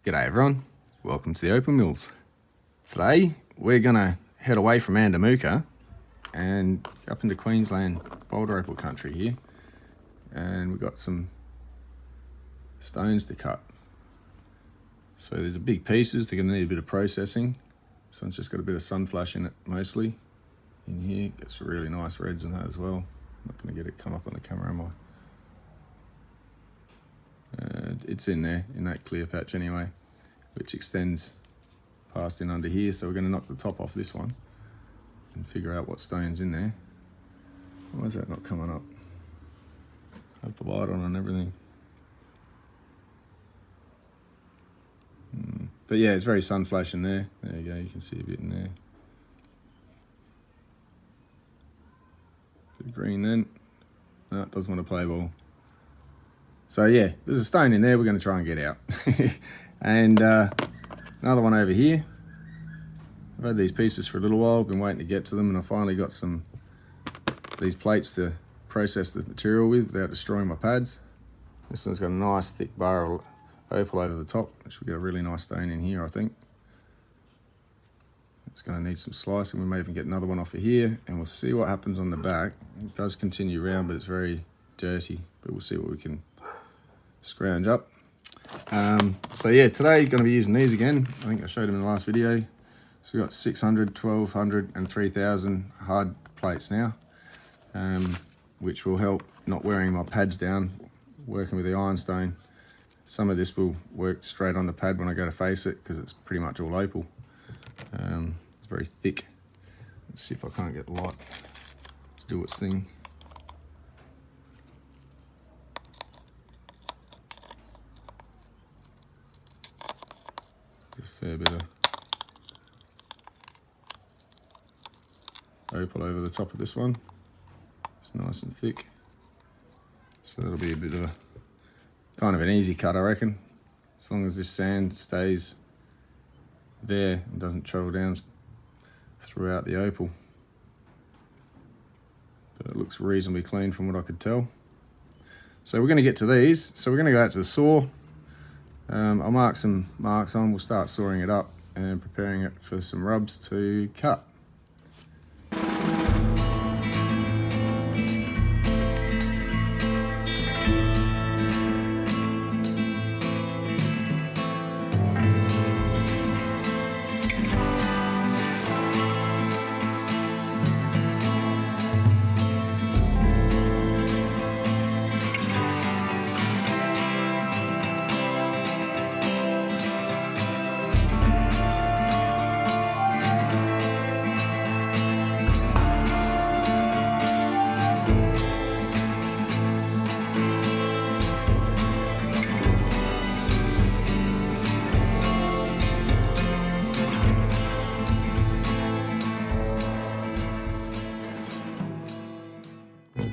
G'day everyone, welcome to the Opal Mills. Today we're gonna head away from Andamuka and up into Queensland, Boulder Opal country here, and we've got some stones to cut. So there's a big pieces, they're gonna need a bit of processing. This one's just got a bit of sun flash in it mostly. In here, gets really nice reds in that as well. I'm not gonna get it come up on the camera, am I? It's in there, in that clear patch anyway, which extends past in under here. So we're going to knock the top off this one and figure out what stone's in there. Why is that not coming up? I have the light on and everything. But yeah, it's very sun flashing there. There you go, you can see a bit in there. Bit of green then. No, it doesn't want to play ball. So yeah, there's a stone in there we're going to try and get out. And another one over here. I've had these pieces for a little while, been waiting to get to them, and I finally got these plates to process the material with without destroying my pads. This one's got a nice thick bar of opal over the top, which will get a really nice stone in here, I think. It's going to need some slicing. We may even get another one off of here, and we'll see what happens on the back. It does continue round, but it's very dirty, but we'll see what we can scrounge up. So yeah, today going to be using these again. I think I showed them in the last video. So we've got 600, 1200 and 3000 hard plates now, which will help not wearing my pads down, working with the ironstone. Some of this will work straight on the pad when I go to face it because it's pretty much all opal. It's very thick. Let's see if I can't get light to do its thing. Fair bit of opal over the top of this one. It's nice and thick, so that'll be a bit of a kind of an easy cut, I reckon, as long as this sand stays there and doesn't travel down throughout the opal. But it looks reasonably clean from what I could tell. So we're going to get to these. So we're going to go out to the saw. I'll mark some marks on, we'll start sawing it up and preparing it for some rubs to cut.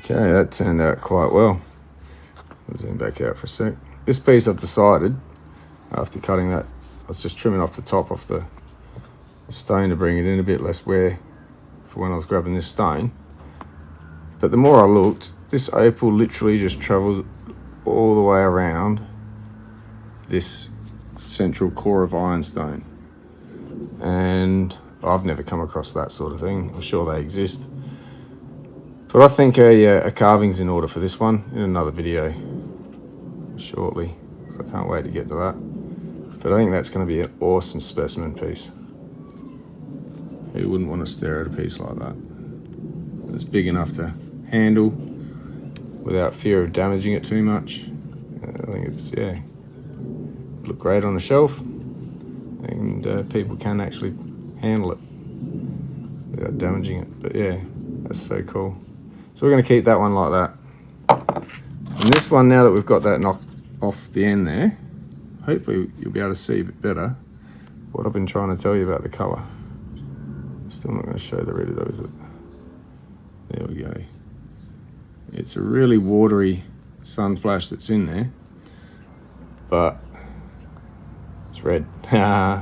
Okay, that turned out quite well. I'll zoom back out for a sec. This piece I've decided, after cutting that, I was just trimming off the top off the stone to bring it in a bit less wear for when I was grabbing this stone. But the more I looked, this opal literally just travels all the way around this central core of ironstone. And I've never come across that sort of thing. I'm sure they exist. But I think a carving's in order for this one in another video shortly, so I can't wait to get to that. But I think that's going to be an awesome specimen piece. Who wouldn't want to stare at a piece like that? It's big enough to handle without fear of damaging it too much. I think it's, yeah, look great on the shelf, and people can actually handle it without damaging it. But yeah, that's so cool. So we're going to keep that one like that. And this one, now that we've got that knocked off the end there, hopefully you'll be able to see a bit better what I've been trying to tell you about the colour. Still not going to show the red though, is it? There we go. It's a really watery sun flash that's in there, but it's red. How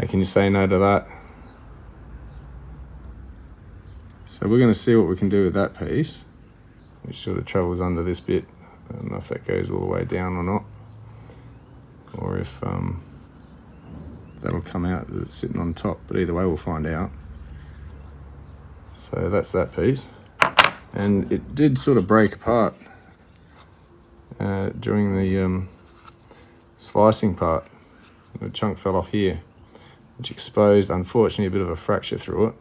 can you say no to that? So we're going to see what we can do with that piece, which sort of travels under this bit. I don't know if that goes all the way down or not. or if that'll come out as it's sitting on top, but either way we'll find out. So that's that piece, and it did sort of break apart during the slicing part. The chunk fell off here, which exposed, unfortunately, a bit of a fracture through it.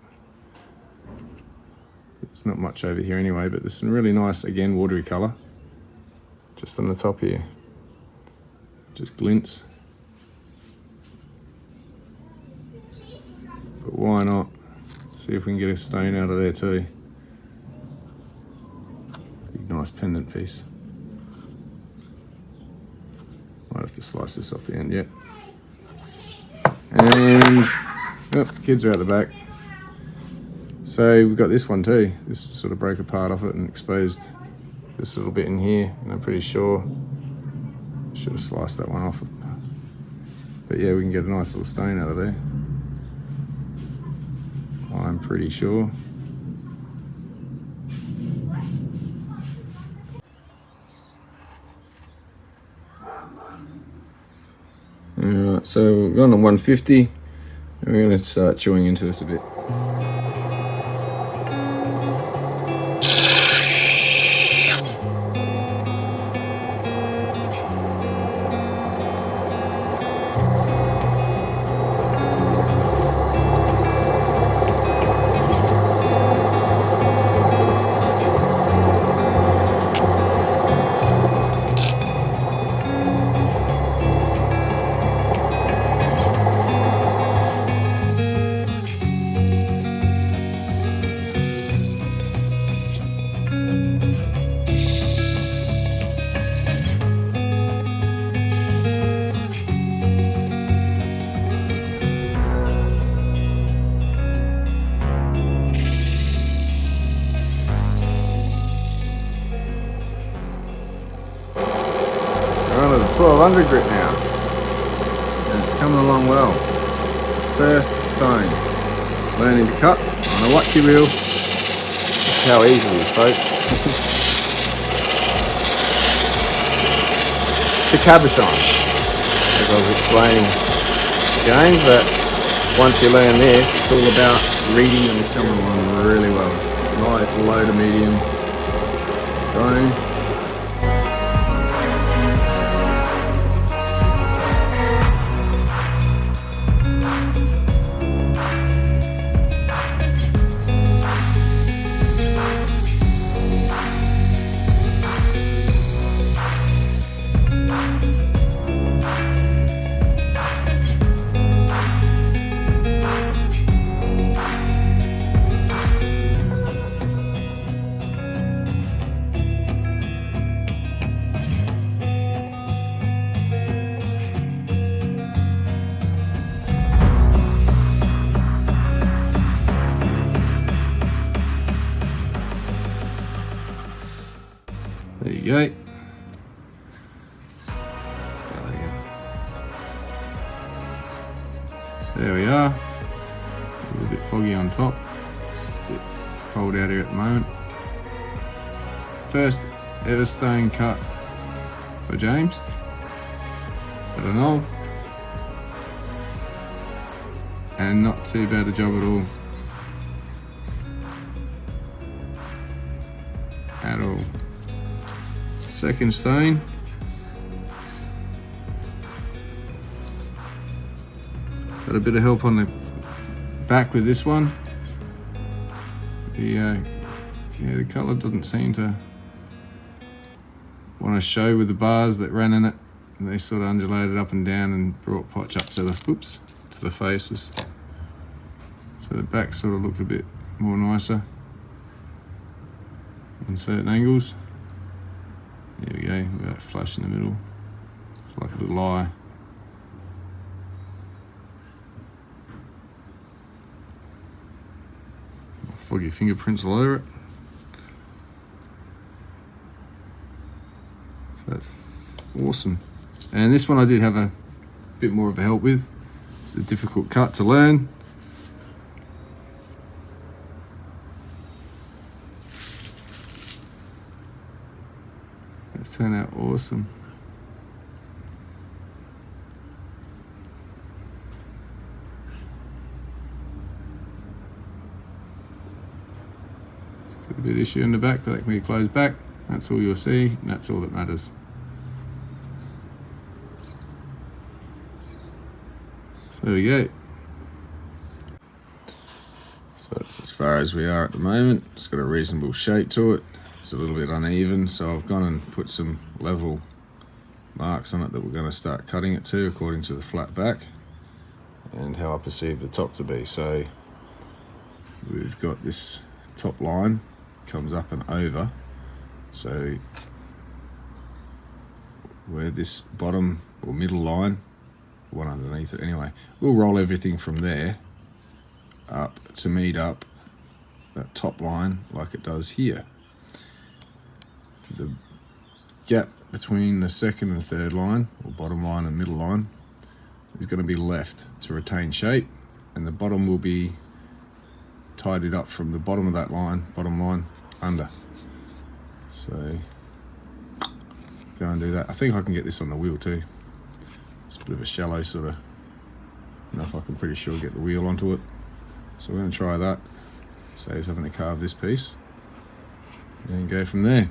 There's not much over here anyway, but there's some really nice, again, watery colour just on the top here. Just glints. But why not? See if we can get a stone out of there too. Big nice pendant piece. Might have to slice this off the end yet. And oh, the kids are out the back. So we've got this one too. This sort of broke apart off it and exposed this little bit in here, and I'm pretty sure I should have sliced that one off. But yeah, we can get a nice little stone out of there. I'm pretty sure. Alright, so we're going on 150, and we're going to start chewing into this a bit. We're on to the 1200 grit now, and it's coming along well. First stone, learning to cut on a wuttkewheel. That's how easy it is, folks. It's a cabochon, as I was explaining to James, that once you learn this, it's all about reading, and it's coming along really well. Light, low to medium, going. There you go. Start again. There we are. A little bit foggy on top. It's a bit cold out here at the moment. First ever stone cut for James. I don't know. And not too bad a job at all. At all. Second stone. Got a bit of help on the back with this one. The colour doesn't seem to want to show with the bars that ran in it. They sort of undulated up and down and brought potch up to the faces. So the back sort of looked a bit more nicer on certain angles. There we go, with that flash in the middle. It's like a little eye. Foggy fingerprints all over it. So that's awesome. And this one I did have a bit more of a help with. It's a difficult cut to learn. It's turned out awesome. A bit of issue in the back, but that can be closed back. That's all you'll see, and that's all that matters. So there we go. So that's as far as we are at the moment. It's got a reasonable shape to it. It's a little bit uneven, so I've gone and put some level marks on it that we're going to start cutting it to according to the flat back and how I perceive the top to be. So we've got this top line comes up and over, so where this bottom or middle line, one underneath it anyway, we'll roll everything from there up to meet up that top line like it does here. The gap between the second and third line, or bottom line and middle line, is going to be left to retain shape, and the bottom will be tidied up from the bottom of that line, bottom line, under. So go and do that. I think I can get this on the wheel too. It's a bit of a shallow sort of enough, I can pretty sure get the wheel onto it. So we're going to try that. Saves having to carve this piece and go from there.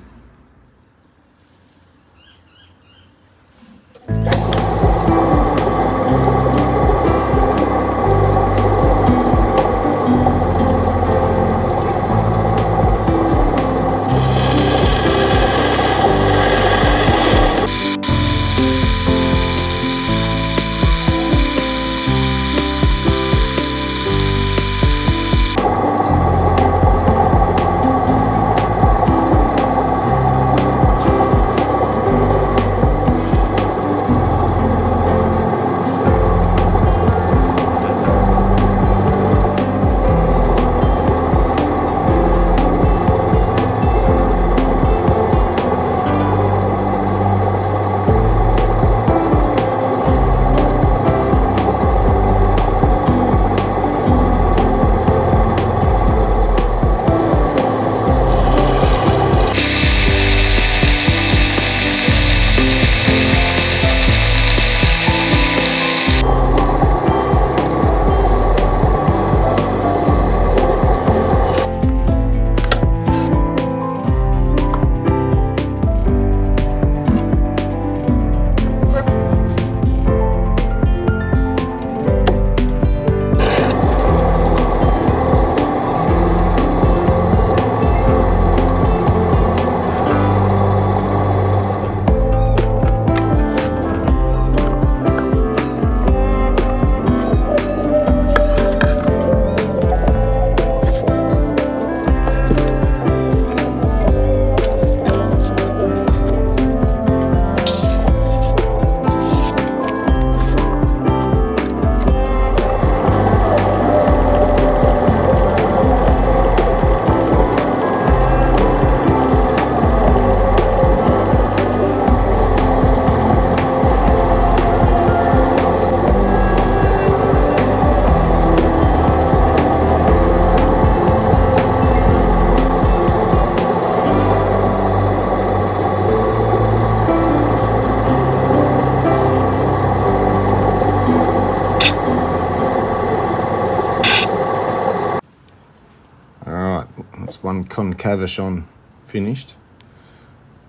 One concavation finished.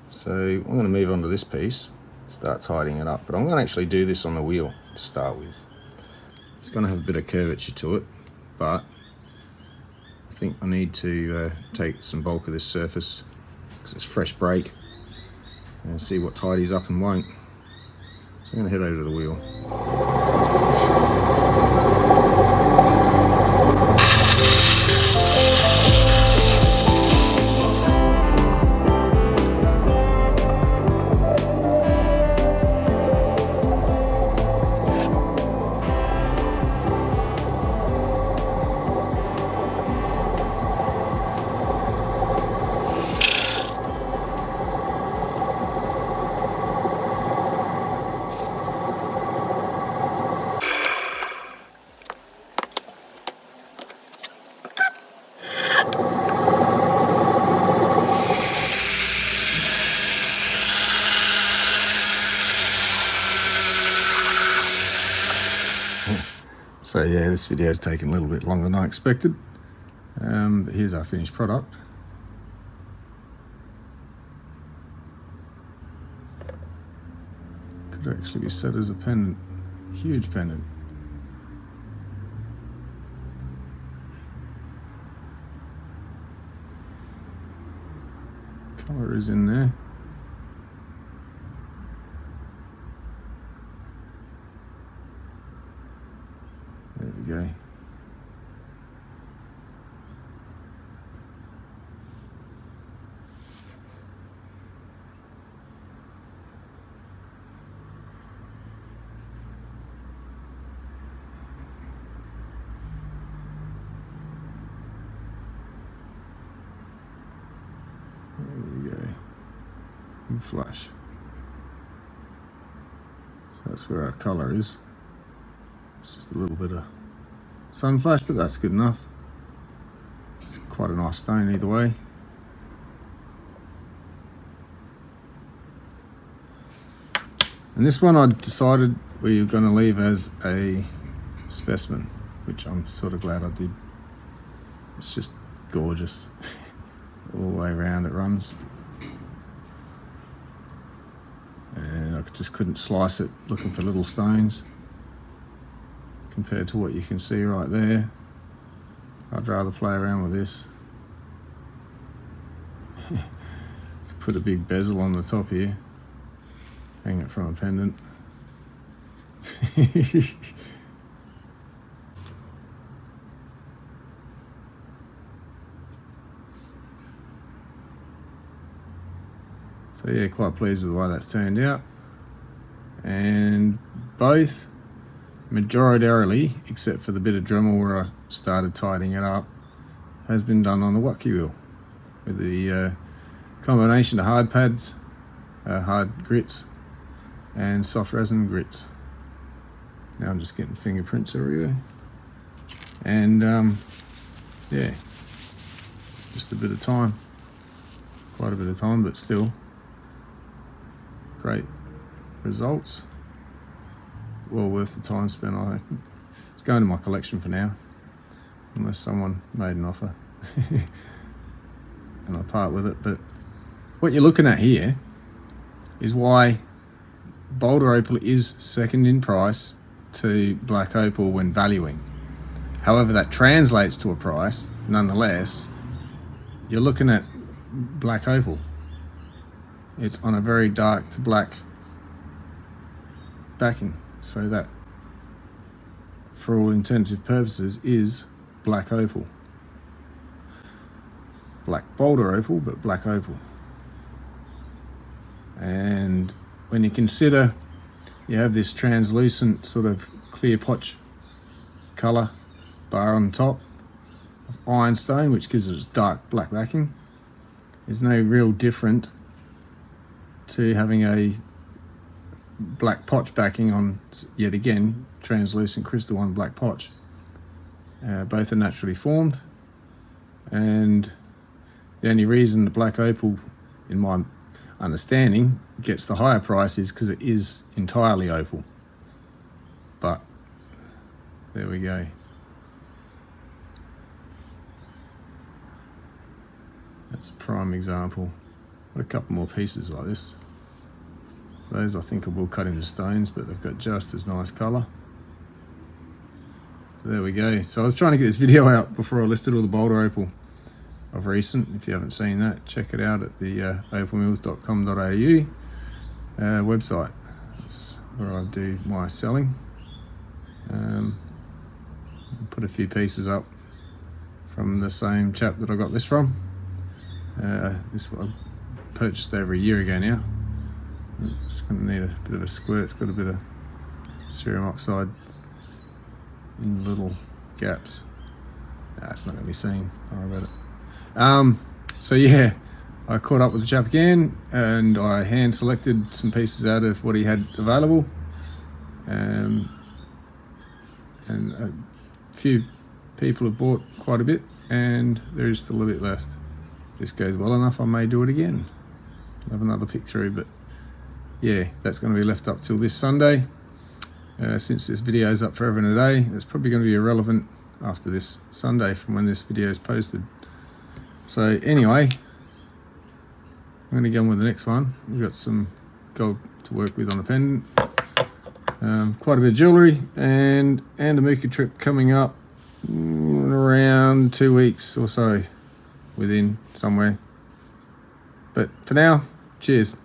So I'm going to move on to this piece, start tidying it up, but I'm going to actually do this on the wheel to start with. It's going to have a bit of curvature to it, but I think I need to take some bulk of this surface because it's fresh brake and see what tidies up and won't. So I'm going to head over to the wheel. So yeah, this video has taken a little bit longer than I expected, but here's our finished product. Could actually be set as a pendant. Huge pendant. Colour is in there. There we go. There we go. And flash. So that's where our colour is. It's just a little bit of sun flash, but that's good enough. It's quite a nice stone either way. And this one I decided we were going to leave as a specimen, which I'm sort of glad I did. It's just gorgeous. All the way around it runs. And I just couldn't slice it looking for little stones compared to what you can see right there. I'd rather play around with this. Put a big bezel on the top here. Hang it from a pendant. So yeah, quite pleased with the way that's turned out. And both, majoritarily, except for the bit of Dremel where I started tidying it up, has been done on the wuttkewheel with the combination of hard pads, hard grits, and soft resin grits. Now I'm just getting fingerprints everywhere. And yeah, just a bit of time, quite a bit of time, but still great results. Well worth the time spent. It's going to my collection for now, unless someone made an offer and I part with it. But what you're looking at here is why Boulder Opal is second in price to black opal when valuing. However, that translates to a price. Nonetheless, you're looking at black opal. It's on a very dark to black backing, so that for all intensive purposes is black opal. Black Boulder opal, but black opal. And when you consider you have this translucent sort of clear potch colour bar on top of ironstone, which gives it its dark black backing, there's no real different to having a black potch backing on, yet again, translucent crystal on black potch. Both are naturally formed, and the only reason the black opal, in my understanding, gets the higher price is because it is entirely opal. But there we go. That's a prime example. Got a couple more pieces like this. Those I think I will cut into stones, but they've got just as nice colour. There we go. So I was trying to get this video out before I listed all the Boulder opal of recent. If you haven't seen that, check it out at the opalmills.com.au website. That's where I do my selling. Put a few pieces up from the same chap that I got this from. This I purchased over a year ago now. It's going to need a bit of a squirt. It's got a bit of cerium oxide in little gaps. It's not going to be seen. Don't worry about it. So yeah, I caught up with the chap again, and I hand selected some pieces out of what he had available, and a few people have bought quite a bit, and there is still a bit left. If this goes well enough, I may do it again. I'll have another pick through, but yeah, that's going to be left up till this Sunday. Since this video is up forever and a day, it's probably going to be irrelevant after this Sunday from when this video is posted. So anyway, I'm going to go on with the next one. We've got some gold to work with on a pendant. Quite a bit of jewellery, and a Mooka trip coming up in around 2 weeks or so, within somewhere. But for now, cheers.